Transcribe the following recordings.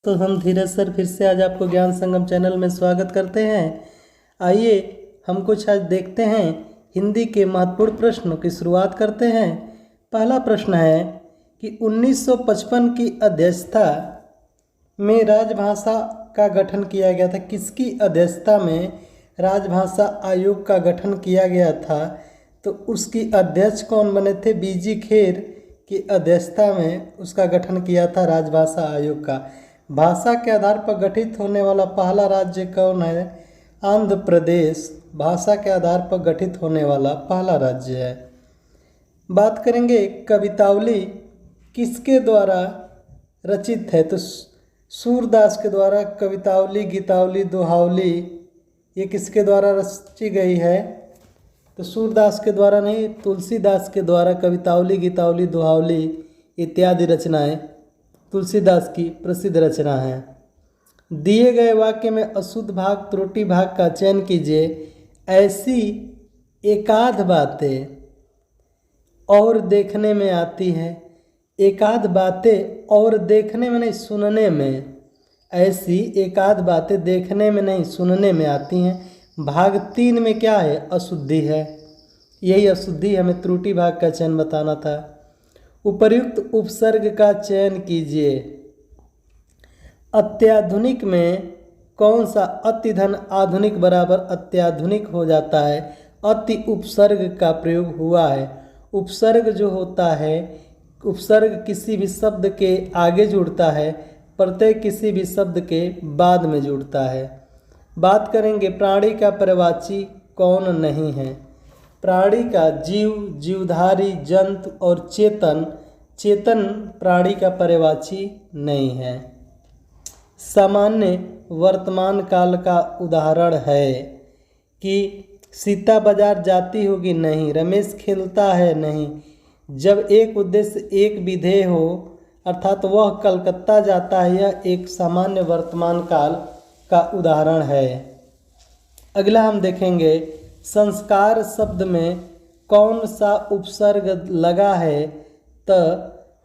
तो हम धीरज सर फिर से आज आपको ज्ञान संगम चैनल में स्वागत करते हैं। आइए हम कुछ आज देखते हैं हिंदी के महत्वपूर्ण प्रश्नों की शुरुआत करते हैं। पहला प्रश्न है कि 1955 की अध्यक्षता में राजभाषा का गठन किया गया था। किसकी अध्यक्षता में राजभाषा आयोग का गठन किया गया था? तो उसकी अध्यक्ष कौन बने थे? बीजी खेर की अध्यक्षता में उसका गठन किया था राजभाषा आयोग का। भाषा के आधार पर गठित होने वाला पहला राज्य कौन है? आंध्र प्रदेश भाषा के आधार पर गठित होने वाला पहला राज्य है। बात करेंगे कवितावली किसके द्वारा रचित है? तो सूरदास के द्वारा कवितावली, गीतावली, दोहावली ये किसके द्वारा रची गई है? तो सूरदास के द्वारा नहीं, तुलसीदास के द्वारा कवितावली, गीतावली, दोहावली इत्यादि रचनाएं तुलसीदास की प्रसिद्ध रचना है। दिए गए वाक्य में अशुद्ध भाग, त्रुटि भाग का चयन कीजिए। ऐसी एकाध बातें और देखने में आती हैं। एकाध बातें और देखने में नहीं, सुनने में। ऐसी एकाध बातें देखने में नहीं, सुनने में आती हैं। भाग 3 में क्या है? अशुद्धि है। यही अशुद्धि हमें त्रुटि भाग का चयन बताना था। उपर्युक्त उपसर्ग का चयन कीजिए। अत्याधुनिक में कौन सा अति धन आधुनिक बराबर अत्याधुनिक हो जाता है? अति उपसर्ग का प्रयोग हुआ है। उपसर्ग जो होता है, उपसर्ग किसी भी शब्द के आगे जुड़ता है, प्रत्यय किसी भी शब्द के बाद में जुड़ता है। बात करेंगे प्राणी का पर्यायवाची कौन नहीं है? प्राणी का जीव, जीवधारी, जंतु और चेतन। चेतन प्राणी का पर्यायवाची नहीं है। सामान्य वर्तमान काल का उदाहरण है कि सीता बाजार जाती होगी? नहीं। रमेश खेलता है? नहीं। जब एक उद्देश्य एक विधेय हो अर्थात वह कलकत्ता जाता है, यह एक सामान्य वर्तमान काल का उदाहरण है। अगला हम देखेंगे संस्कार शब्द में कौन सा उपसर्ग लगा है? तो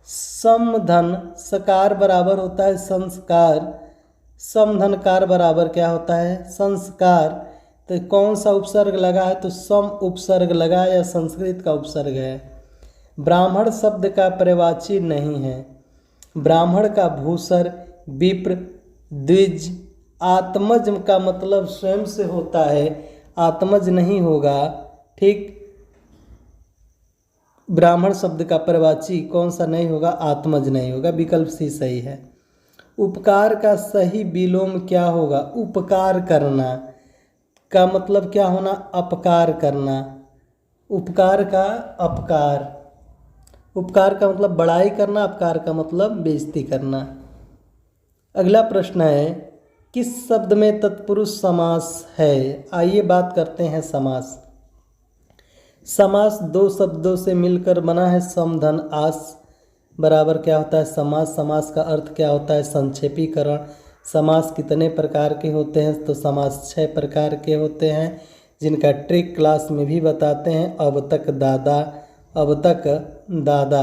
समधन सकार बराबर होता है संस्कार। समधन कार बराबर क्या होता है? संस्कार। तो कौन सा उपसर्ग लगा है? तो सम उपसर्ग लगा है या संस्कृत का उपसर्ग है। ब्राह्मण शब्द का पर्यायवाची नहीं है। ब्राह्मण का भूसर, विप्र, द्विज, आत्मज का मतलब स्वयं से होता है, आत्मज नहीं होगा। ठीक, ब्राह्मण शब्द का पर्यायवाची कौन सा नहीं होगा? आत्मज नहीं होगा। विकल्प सी सही है। उपकार का सही विलोम क्या होगा? उपकार करना का मतलब क्या होना? अपकार करना। उपकार का अपकार। उपकार का मतलब बड़ाई करना, अपकार का मतलब बेइज्जती करना। अगला प्रश्न है किस शब्द में तत्पुरुष समास है? आइए बात करते हैं समास। समास दो शब्दों से मिलकर बना है। सम धन आस बराबर क्या होता है? समास। समास का अर्थ क्या होता है? संक्षेपीकरण। समास कितने प्रकार के होते हैं? तो समास 6 प्रकार के होते हैं, जिनका ट्रिक क्लास में भी बताते हैं। अब तक दादा, अब तक दादा।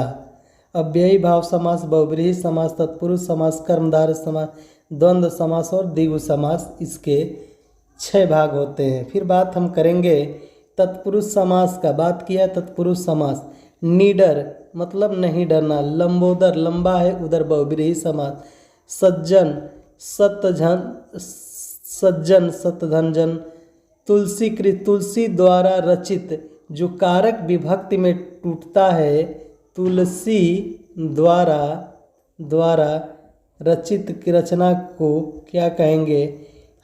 अव्ययी भाव समास, बहुब्रीहि समास, तत्पुरुष समास, कर्मधारय समास, द्वंद्व समास और द्विगु समास, इसके 6 भाग होते हैं। फिर बात हम करेंगे तत्पुरुष समास का। बात किया तत्पुरुष समास। निडर मतलब नहीं डरना। लंबोदर लंबा है, उधर बहुब्रीहि समास। सज्जन सतधन, सज्जन सतधनजन। तुलसीकृत तुलसी द्वारा रचित जो कारक विभक्ति में टूटता है, तुलसी द्वारा रचित की रचना को क्या कहेंगे?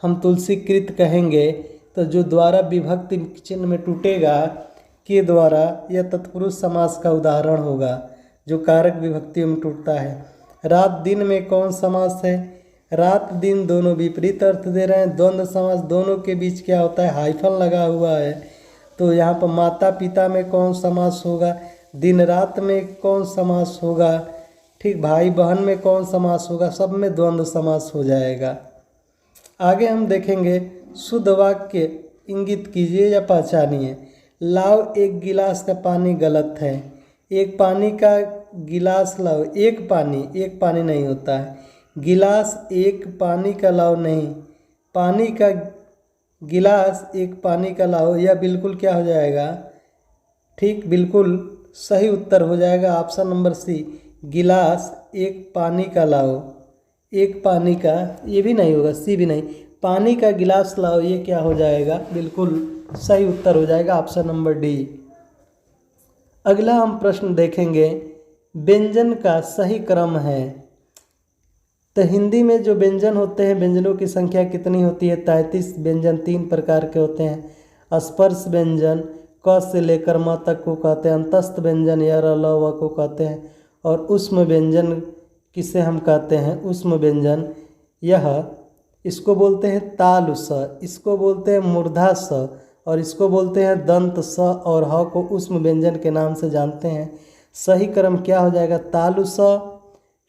हम तुलसीकृत कहेंगे। तो जो द्वारा विभक्ति चिन्ह में टूटेगा के द्वारा, यह तत्पुरुष समास का उदाहरण होगा जो कारक विभक्ति में टूटता है। रात दिन में कौन समास है? रात दिन दोनों विपरीत अर्थ दे रहे हैं। द्वंद्व समास दोनों के बीच क्या होता है? हाइफन लगा हुआ है। तो यहाँ पर माता पिता में कौन समास होगा? दिन रात में कौन समास होगा? ठीक, भाई बहन में कौन समास होगा? सब में द्वंद्व समास हो जाएगा। आगे हम देखेंगे शुद्ध वाक्य इंगित कीजिए या पहचानिए। लाओ एक गिलास का पानी गलत है। एक पानी का गिलास लाओ। एक पानी नहीं होता है। गिलास एक पानी का लाओ नहीं, पानी का गिलास एक पानी का लाओ, यह बिल्कुल क्या हो जाएगा, ठीक बिल्कुल सही उत्तर हो जाएगा ऑप्शन नंबर सी, गिलास एक पानी का लाओ। एक पानी का, ये भी नहीं होगा, सी भी नहीं, पानी का गिलास लाओ, ये क्या हो जाएगा, बिल्कुल सही उत्तर हो जाएगा ऑप्शन नंबर डी। अगला हम प्रश्न देखेंगे, व्यंजन का सही क्रम है। तो हिंदी में जो व्यंजन होते हैं, व्यंजनों की संख्या कितनी होती है, 33 व्यंजन 3 प्रकार के होते हैं। स्पर्श व्यंजन क से लेकर म तक को कहते हैं, अंतस्थ व्यंजन य र ल व को कहते हैं, और उष्म व्यंजन किसे हम कहते हैं, उष्म व्यंजन, यह इसको बोलते हैं तालु स, इसको बोलते हैं मूर्धा स, और इसको बोलते हैं दंत स और ह को उष्म व्यंजन के नाम से जानते हैं। सही क्रम क्या हो जाएगा, तालु स,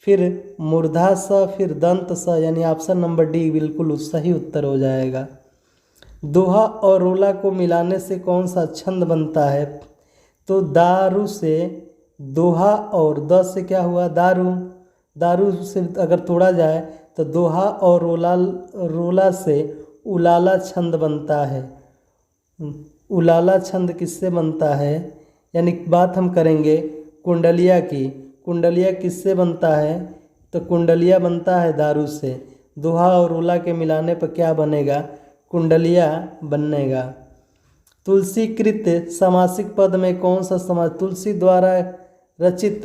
फिर मूर्धा स, फिर दंत स, यानी ऑप्शन नंबर डी बिल्कुल सही उत्तर हो जाएगा। दोहा और रोला को मिलाने से कौन सा छंद बनता है, तो दारू से दोहा और द से क्या हुआ, दारू, दारू से अगर तोड़ा जाए तो दोहा और रोला से उलाला छंद बनता है। उलाला छंद किससे बनता है, यानी बात हम करेंगे कुंडलिया की, कुंडलिया किससे बनता है, तो कुंडलिया बनता है दारू से। दोहा और रोला के मिलाने पर क्या बनेगा, कुंडलिया बनेगा। तुलसीकृत समासिक पद में कौन सा समास, तुलसी द्वारा रचित,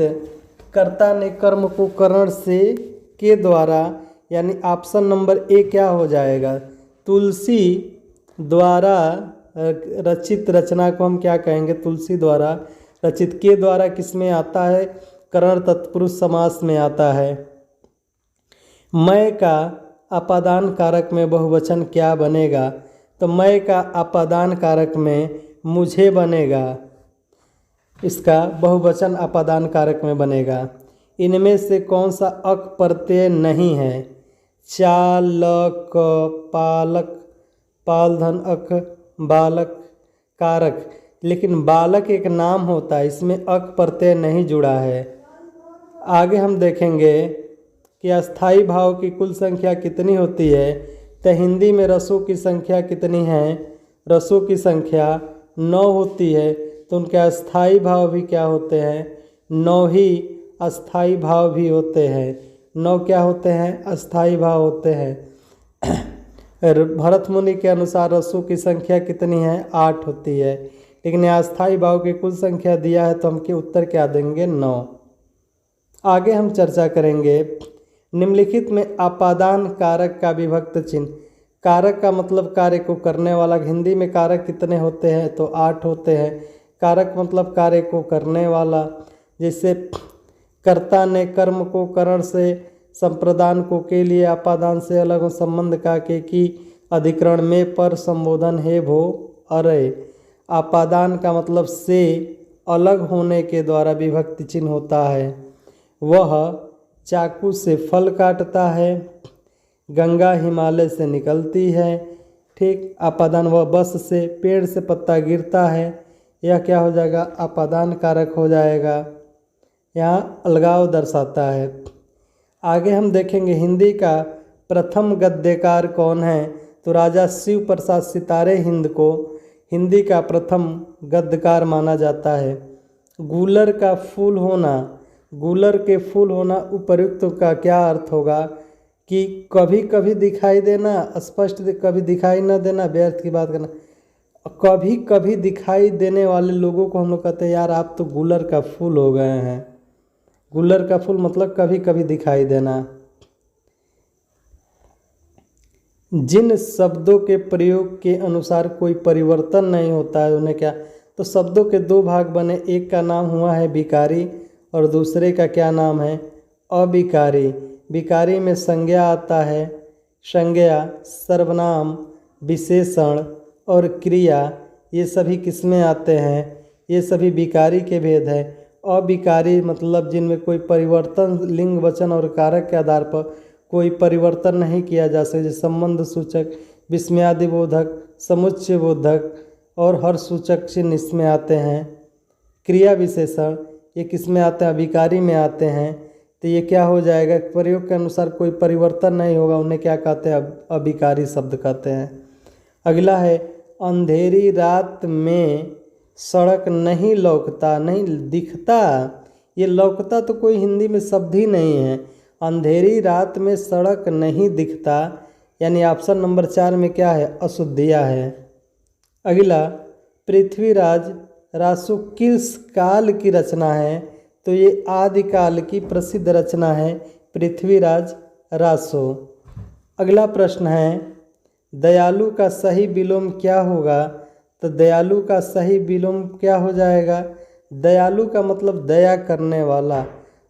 कर्ता ने कर्म को करण से के द्वारा, यानी ऑप्शन नंबर ए क्या हो जाएगा, तुलसी द्वारा रचित रचना को हम क्या कहेंगे, तुलसी द्वारा रचित, के द्वारा किस में आता है, करण तत्पुरुष समास में आता है। मैं का अपादान कारक में बहुवचन क्या बनेगा, तो मैं का अपादान कारक में मुझे बनेगा, इसका बहुवचन अपादान कारक में बनेगा। इनमें से कौन सा अक प्रत्यय नहीं है, चालक, पालक, पालधन अक, बालक, कारक, लेकिन बालक एक नाम होता है, इसमें अक प्रत्यय नहीं जुड़ा है। आगे हम देखेंगे कि अस्थाई भाव की कुल संख्या कितनी होती है, तो हिंदी में रसों की संख्या कितनी है, रसों की संख्या 9 होती है, तो उनके अस्थाई भाव भी क्या होते हैं, 9 ही अस्थाई भाव भी होते हैं। 9 क्या होते हैं, अस्थाई भाव होते हैं। भरत मुनि के अनुसार रसों की संख्या कितनी है, 8 होती है, लेकिन अस्थाई भाव की कुल संख्या दिया है तो हम के उत्तर क्या देंगे, 9। आगे हम चर्चा करेंगे, निम्नलिखित में अपादान कारक का विभक्त चिन्ह, कारक का मतलब कार्य को करने वाला, हिंदी में कारक कितने होते हैं, तो 8 होते हैं। कारक मतलब कार्य को करने वाला, जैसे कर्ता ने कर्म को करण से, संप्रदान को के लिए, अपादान से अलग हो, संबंध का के की, अधिकरण में, पर, संबोधन हे भो अरे। अपादान का मतलब से अलग होने के द्वारा विभक्ति चिन्ह होता है। वह चाकू से फल काटता है, गंगा हिमालय से निकलती है, ठीक। अपादान, वह बस से, पेड़ से पत्ता गिरता है, यह क्या हो जाएगा, अपादान कारक हो जाएगा, यहाँ अलगाव दर्शाता है। आगे हम देखेंगे हिंदी का प्रथम गद्यकार कौन है, तो राजा शिव प्रसाद सितारे हिंद को हिंदी का प्रथम गद्यकार माना जाता है। गूलर का फूल होना, गूलर के फूल होना उपर्युक्त का क्या अर्थ होगा, कि कभी कभी दिखाई देना, स्पष्ट कभी दिखाई न देना, व्यर्थ की बात करना। कभी कभी दिखाई देने वाले लोगों को हम लोग कहते हैं यार आप तो गूलर का फूल हो गए हैं। गूलर का फूल मतलब कभी कभी दिखाई देना। जिन शब्दों के प्रयोग के अनुसार कोई परिवर्तन नहीं होता है उन्हें क्या, तो शब्दों के 2 भाग बने, एक का नाम हुआ है विकारी और दूसरे का क्या नाम है, अविकारी। विकारी में संज्ञा आता है, संज्ञा, सर्वनाम, विशेषण और क्रिया, ये सभी किसमें आते हैं, ये सभी विकारी के भेद है। अविकारी मतलब जिनमें कोई परिवर्तन लिंग, वचन और कारक के आधार पर कोई परिवर्तन नहीं किया जा सकता, जैसे संबंध सूचक, विस्मयादि बोधक, समुच्चय बोधक और हर सूचक चिन्ह इसमें आते हैं। क्रिया विशेषण ये किस में आते हैं, अविकारी में आते हैं। तो ये क्या हो जाएगा, प्रयोग के अनुसार कोई परिवर्तन नहीं होगा, उन्हें क्या कहते हैं, अभिकारी शब्द कहते हैं। अगला है अंधेरी रात में सड़क नहीं लौकता, नहीं दिखता। ये लौकता तो कोई हिंदी में शब्द ही नहीं है। अंधेरी रात में सड़क नहीं दिखता, यानी ऑप्शन नंबर 4 में क्या है, अशुद्धियाँ है। अगला पृथ्वीराज रासो किस काल की रचना है, तो ये आदिकाल की प्रसिद्ध रचना है पृथ्वीराज रासो। अगला प्रश्न है दयालु का सही विलोम क्या होगा, तो दयालु का सही विलोम क्या हो जाएगा, दयालु का मतलब दया करने वाला,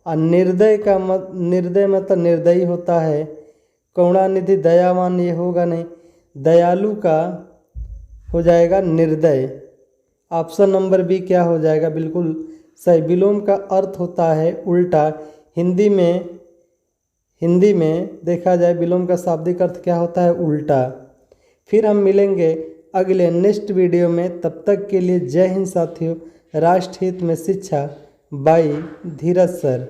और निर्दय का निर्दय मतलब निर्दयी होता है, करुणानिधि दयावान ये होगा नहीं, दयालु का हो जाएगा निर्दय। ऑप्शन नंबर बी क्या हो जाएगा, बिल्कुल सही। विलोम का अर्थ होता है उल्टा। हिंदी में देखा जाए विलोम का शाब्दिक अर्थ क्या होता है, उल्टा। फिर हम मिलेंगे अगले नेक्स्ट वीडियो में, तब तक के लिए जय हिंद साथियों। राष्ट्र हित में शिक्षा बाई धीरज सर।